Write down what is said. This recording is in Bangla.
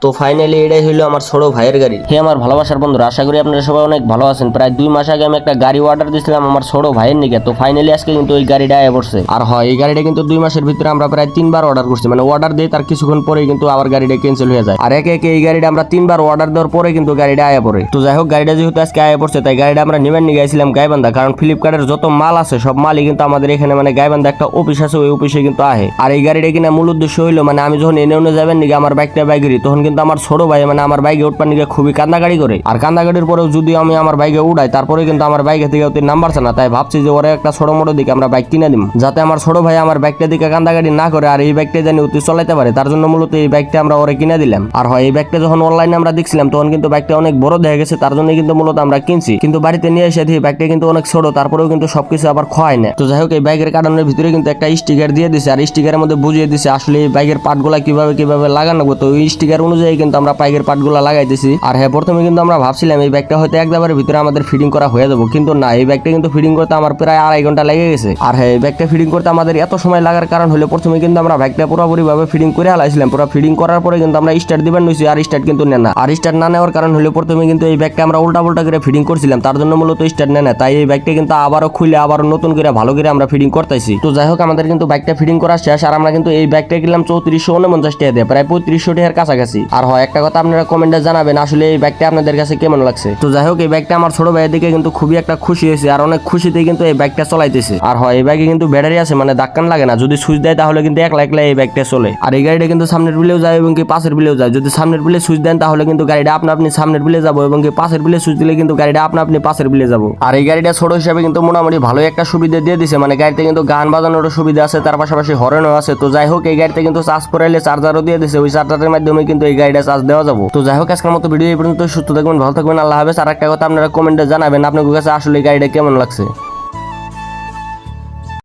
তো ফাইনালি এটাই হইলো আমার ছোট ভাইয়ের গাড়ি। হে আমার ভালোবাসার বন্ধুরা, আশা করি আপনারা সবাই অনেক ভালো আছেন। প্রায় 2 মাস আগে আমি একটা গাড়ি অর্ডার দিয়েছিলাম আমার ছোট ভাইয়ের নিকে। তো ফাইনালি আজকে কিন্তু ওই গাড়িটা আয়া পড়ছে। আর হয় এই গাড়িটা কিন্তু 2 মাসের ভিতরে আমরা প্রায় 3বার অর্ডার করছি, মানে অর্ডার দিয়ে তার কিছুক্ষণ পরেই কিন্তু আবার গাড়িটা ক্যান্সেল হয়ে যায়। আর একে একে এই গাড়িটা আমরা 3বার অর্ডার দেওয়ার পরে কিন্তু গাড়িটা আয়া পড়ে। তো যাই হোক, গাড়িটা যেহেতু আজকে আয়া পড়ছে তাই গাড়িটা আমরা নিবেন নিয়ে গেছিলাম গাইবান্ধা, কারণ ফ্লিপকার্টের যত মাল আছে সব মালই কিন্তু আমাদের এখানে মানে গাইবান্ধা একটা অফিস আছে, ওই অফিসে কিন্তু আহে। আর এই গাড়িটা কিনা মূল উদ্দেশ্য হইলো মানে আমি যখন এনে উনে যাবেন নিকে আমার বাইকটা বাইকেরই, তখন কিন্তু আমার ছোট ভাই মানে আমার বাইকে উঠবার নিকে খুবই কান্দাকাড়ি করে। আর কান্দাকাড়ির পরেও যদি আমি আমার বাইকে উঠাই তারপরে কিন্তু আমার বাইকে থেকে ওই নাম্বার না, তাই ভাবছি যে ওরে একটা ছোট মোটো দিকে আমরা বাইক কিনে দিম, যাতে আমার ছোট ভাই আমার বাইকটা দিকে কান্দাকাড়ি না করে আর এই বাইকটা জানি অতি চলাইতে পারে। তার জন্য মূলত এই বাইকটা আমরা ওরে কিনে দিলাম। আর হয় এই বাইকটা যখন অনলাইনে আমরা দেখছিলাম তখন কিন্তু বাইকটা অনেক বড় দেখা গেছে, তার জন্য কিন্তু মূলত আমরা কিনছি। কিন্তু বাড়িতে নিয়ে এসে দেখি বাইকটা কিন্তু অনেক ছোট, তারপরেও কিন্তু সবকিছু আবার খোয়াই না। তো যাই হোক, এই বাইকের কারণের ভিতরে কিন্তু একটা স্টিকার দিয়ে দিছে, আর স্টিকারের মধ্যে বুঝিয়ে দিছে আসলে এই বাইকের পার্টগুলা কিভাবে লাগানো। তো ওই স্টিকার অনুযায়ী কিন্তু আমরা বাইকের পার্টগুলা লাগাইতেছি। আর হ্যাঁ, প্রথমে কিন্তু আমরা ভাবছিলাম এই ব্যাগটা হয়তো একবারের ভিতরে আমাদের ফিটিং করা হয়ে যাবো, কিন্তু না, এই ব্যাগটা কিন্তু ফিটিং করতে আমার প্রায় 2.5 ঘন্টা লেগে গেছে। আর হ্যাঁ, এই ব্যাগটা ফিটিং করতে আমাদের এত সময় লাগার কারণ হলো প্রথমে কিন্তু আমরা ব্যাগটা পুরোপুরি ভাবে ফিটিং করে হালাইছিলাম। পুরো ফিটিং করার পরে কিন্তু আমরা স্টার্ট দিবেন নিয়েছি, আর স্টার্ট কিন্তু নেয় না। আর স্টার্ট না নেওয়ার কারণ হলো প্রথমে কিন্তু এই ব্যাগটা আমরা উল্টা করে ফিটিং করছিলাম, তার জন্য মূলত স্টার্ট নেয় না। তাই এই ব্যাগটা কিন্তু আবারও খুলে আবারও নতুন করে ভালো করে আমরা ফিটিং করতেছি। তো যাই হোক, আমাদের কিন্তু ব্যাগটা ফিটিং করা শেষ। আর আমরা কিন্তু এই ব্যাগটা কিনলাম 3449 টাকা দিয়ে, প্রায় 3500 টাকার কাছাকাছি। আর হয় একটা কথা আপনারা কমেন্টে জানাবেন আসলে এই ব্যাগটা আপনাদের কাছে কেমন লাগছে। তো যাই হোক, এই ব্যাগটা আমার ছোট ভাইয়ের দিকে কিন্তু খুবই একটা খুশি হয়েছে, আর অনেক খুশিতে কিন্তু এই ব্যাগটা চলাইতেছে। আর হয় এই ব্যাগে কিন্তু ব্যাটারি আছে, মানে ধাক্কান লাগে না, যদি সুইচ দেয় তাহলে কিন্তু একলা এই ব্যাগটা চলে। আর এই গাড়িটা কিন্তু সামনের বিলেও যায় এবং কি পাশের বিলেও যায়। যদি সামনের বিলে সুইচ দেন তাহলে কিন্তু গাড়িটা আপনি সামনের বিলে যাবো, এবং কি পাশের বিলে সুইচ দিলে কিন্তু গাড়িটা আপনি পাশের বিলে যাবো। আর এই গাড়িটা ছোট হিসাবে কিন্তু মোটামুটি ভালো একটা সুবিধা দিয়ে দিছে, মানে গাড়িতে কিন্তু গান বাজানোর সুবিধা আছে, তার পাশাপাশি হরেনও আছে। তো যাই হোক, এই গাড়িতে কিন্তু চার্জ করাইলে চার্জারও দিয়ে দিছে, ওই চার্জারের মাধ্যমে কিন্তু এই গাড়িটা চার্জ দেওয়া যাবো। তো যাই হোক, আজকের মতো ভিডিও এই পর্যন্ত। সুস্থ থাকবেন, ভালো থাকবেন, আল্লাহ হাফেজ। আর একটা কথা আপনারা কমেন্টে জানাবেন আপনাদের কাছে আসলে এই গাড়িটা কেমন লাগছে।